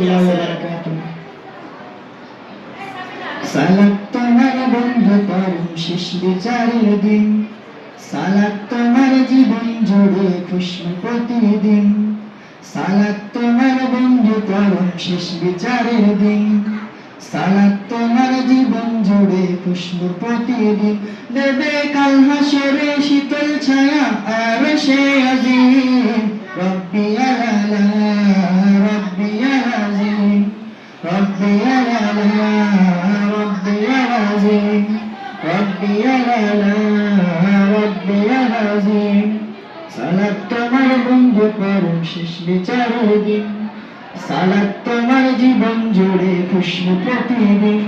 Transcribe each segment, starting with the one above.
রহমতুল্লাহি ওয়া বারাকাতুহু। সালাত তোমার বন্ধু পরম শেষ বিচারের দিন, সালাত তোমার জীবন জুড়ে খুশবু প্রতিদিন। সালাত তোমার বন্ধু পরম শেষ বিচারের দিন, সালাত তোমার জীবন জুড়ে খুশবু প্রতিদিন। দেবে কাল হাসরে শীতল ছায়া আরশে আজিম। রব্বি আলা রব্বি আজিম, রব্বি আলা রব্বি আজিম, রব্বি আলা রব্বি আজিম। সালাত তোমার বন্ধু পরম শেষ বিচারের দিন, সালাত তোমার জীবন জুড়ে খুশবু প্রতিদিন।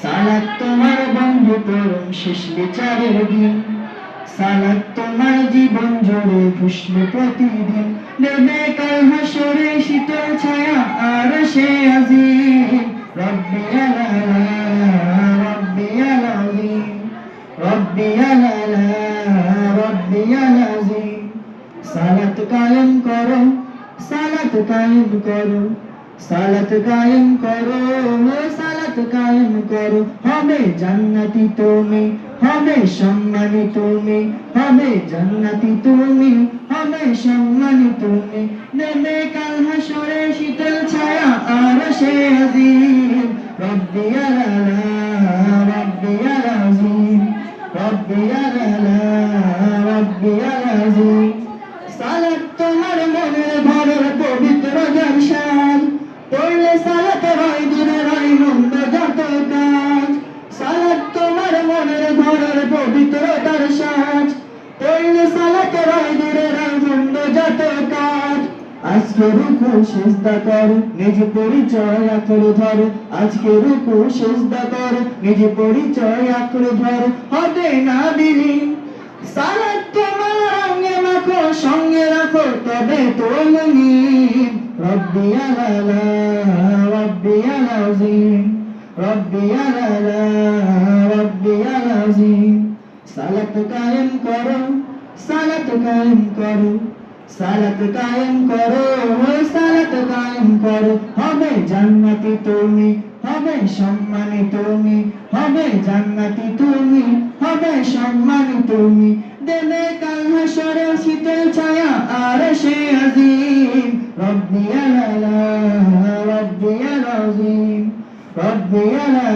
সালাত তোমার বন্ধু পরম শেষ বিচারের দিন, সালাত তোমার জীবন জুড়ে খুশবু প্রতিদিন। নেবে কাল হাসরে শীতল ছায়া আরশে আজিম। রব্বি আলা রব্বি আজিম, রব্বি আলা রব্বি আজিম। সালাত কায়েম করো, সালাত কায়েম করো, সালাত কায়েম করো, সালাত কায়েম করো। হবে জান্নাতি তুমি, হবে সম্মানী তুমি, হবে জান্নাতি তুমি, হবে সম্মানী তুমি। নেবে কাল হাসরে শীতল ছায়া আরশে আজিম। রব্বি আলা রব্বি আজিম, রব্বি আলা রব্বি আজিম। সালাত তোমার মনের ঘরের পবিত্র জলসান, পড়লে সালাত হয় দূরের হয় মন্দ যত কাজ। সালাত তোমার মনের ঘরের পবিত্র দর্শন, পড়লে সালাত হয় দূরের হয় মন্দ যত কাজ। আজকে রুকু সিজদা কর, নিজ পরিচয় আঁকড়ে ধর। আজকে রুকু সিজদা কর, নিজ পরিচয় আঁকড়ে ধর। হবে না বিলীন সালাত তোমার অঙ্গে মাখো, সঙ্গে রাখো তবে তো মুমিন। রব্বি আলা রব্বি আজিম, রব্বি আলা রব্বি আজিম। সালাত কায়েম করো, সালাত কায়েম করো, সালাত কায়েম করো, সালাত কায়েম করো। হবে জান্নাতি তুমি, হবে সম্মানী তুমি, হবে জান্নাতি তুমি, হবে সম্মানী তুমি। দেবে কাল হাসরে শীতল ছায়া আরশে আজিম। রব্বি আলা রব্বি আজিম, রব্বি আলা